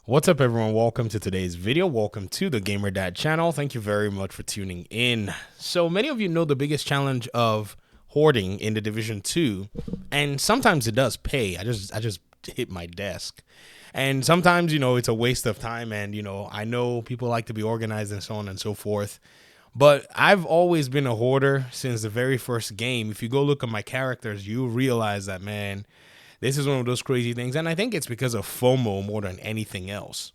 What's up, everyone? Welcome to today's video. Welcome to the Gamer Dad channel. Thank you very much for tuning in. So many of you know the biggest challenge of hoarding in the Division 2, and sometimes it does pay. I just hit my desk. And sometimes, it's a waste of time, and I know people like to be organized and so on and so forth. But I've always been a hoarder since the very first game. If you go look at my characters, you realize that, man, this is one of those crazy things, and I think it's because of FOMO more than anything else.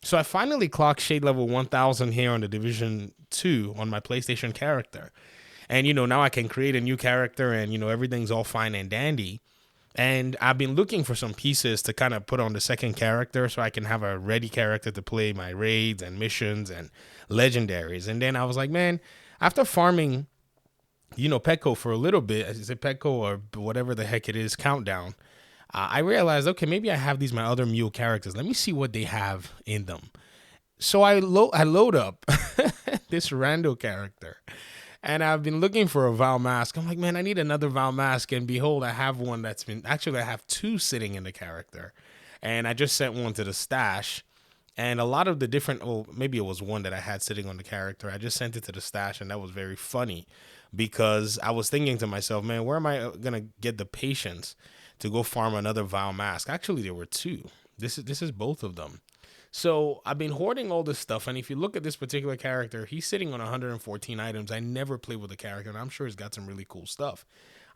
So I finally clocked shade level 1000 here on the Division 2 on my PlayStation character. And, now I can create a new character and, everything's all fine and dandy. And I've been looking for some pieces to kind of put on the second character so I can have a ready character to play my raids and missions and legendaries. And then I was like, man, after farming, Petco for a little bit, is it Petco or whatever the heck it is, Countdown, I realized, okay, maybe I have these my other mule characters. Let me see what they have in them. So I load up this rando character, and I've been looking for a Val mask. I'm like, man, I need another Val mask, and behold, I have one that's been actually I have two sitting in the character, and I just sent one to the stash. And a lot of the different, oh, maybe it was one that I had sitting on the character. I just sent it to the stash, and that was very funny because I was thinking to myself, man, where am I gonna get the patience to go farm another Val mask? Actually, there were two. This is both of them. So I've been hoarding all this stuff, and if you look at this particular character, he's sitting on 114 items. I never play with the character, and I'm sure he's got some really cool stuff.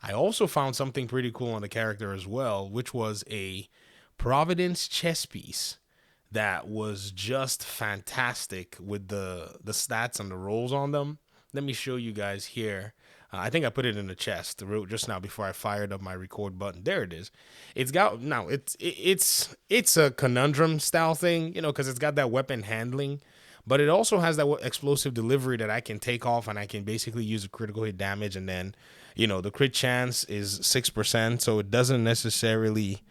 I also found something pretty cool on the character as well, which was a Providence chess piece that was just fantastic with the stats and the rolls on them. Let me show you guys here. I think I put it in the chest just now before I fired up my record button. There it is. It's got now it's a conundrum style thing, because it's got that weapon handling, but it also has that explosive delivery that I can take off and I can basically use a critical hit damage, and then the crit chance is 6%, so it doesn't necessarily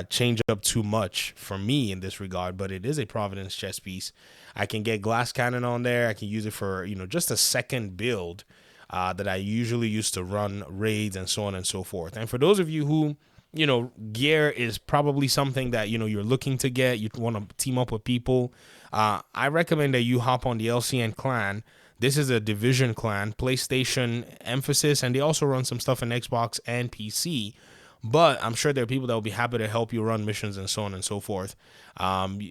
change up too much for me in this regard, but it is a Providence chess piece. I can get glass cannon on there. I can use it for just a second build that I usually used to run raids and so on and so forth. And for those of you who, gear is probably something that, you're looking to get, you want to team up with people, I recommend that you hop on the LCN clan. This is a Division clan, PlayStation emphasis, and they also run some stuff in Xbox and PC. But I'm sure there are people that will be happy to help you run missions and so on and so forth. I'm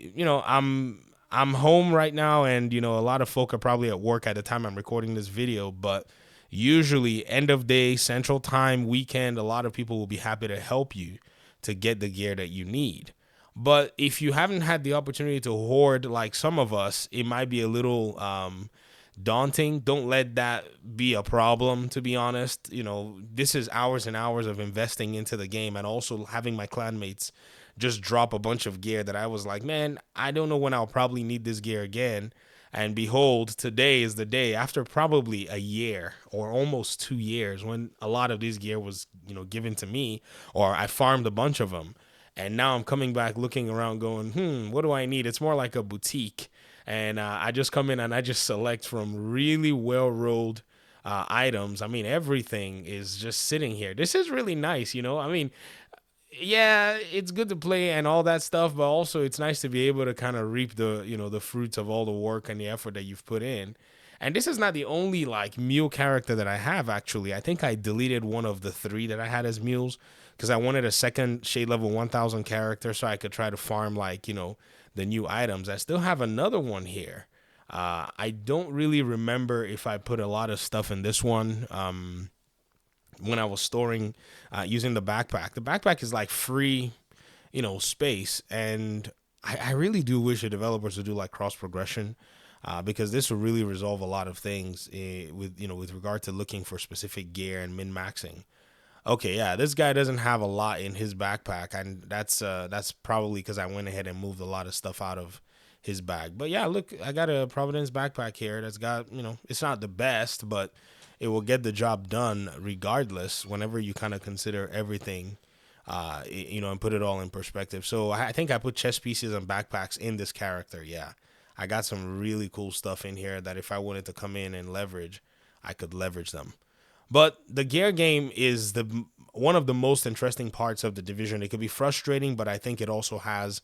home right now, and a lot of folk are probably at work at the time I'm recording this video, but usually end of day, central time, weekend, a lot of people will be happy to help you to get the gear that you need. But if you haven't had the opportunity to hoard like some of us, it might be a little daunting. Don't let that be a problem, to be honest. This is hours and hours of investing into the game, and also having my clanmates just drop a bunch of gear that I was like, man, I don't know when I'll probably need this gear again. And behold, today is the day, after probably a year or almost 2 years, when a lot of this gear was, given to me, or I farmed a bunch of them. And now I'm coming back looking around going, what do I need? It's more like a boutique. And I just come in and I just select from really well-rolled items. I mean, everything is just sitting here. This is really nice, I mean, yeah, it's good to play and all that stuff, but also it's nice to be able to kind of reap the fruits of all the work and the effort that you've put in. And this is not the only like mule character that I have, actually. I think I deleted one of the 3 that I had as mules because I wanted a second shade level 1000 character so I could try to farm like, the new items. I still have another one here. I don't really remember if I put a lot of stuff in this one. When I was storing using the backpack. The backpack is like free, space. And I really do wish the developers would do like cross progression because this will really resolve a lot of things with regard to looking for specific gear and min-maxing. Okay, yeah, this guy doesn't have a lot in his backpack, and that's probably because I went ahead and moved a lot of stuff out of his bag. But yeah, look, I got a Providence backpack here that's got, it's not the best, but it will get the job done regardless whenever you kind of consider everything, and put it all in perspective. So I think I put chess pieces and backpacks in this character. Yeah, I got some really cool stuff in here that if I wanted to come in and leverage, I could leverage them. But the gear game is one of the most interesting parts of the Division. It could be frustrating, but I think it also has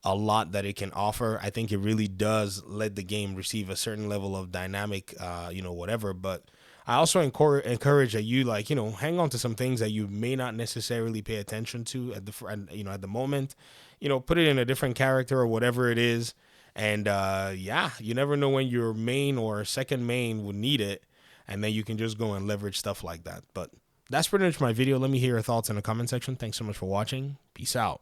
a lot that it can offer. I think it really does let the game receive a certain level of dynamic, whatever. But I also encourage that you hang on to some things that you may not necessarily pay attention to at the moment. Put it in a different character or whatever it is. And you never know when your main or second main will need it, and then you can just go and leverage stuff like that. But that's pretty much my video. Let me hear your thoughts in the comment section. Thanks so much for watching. Peace out.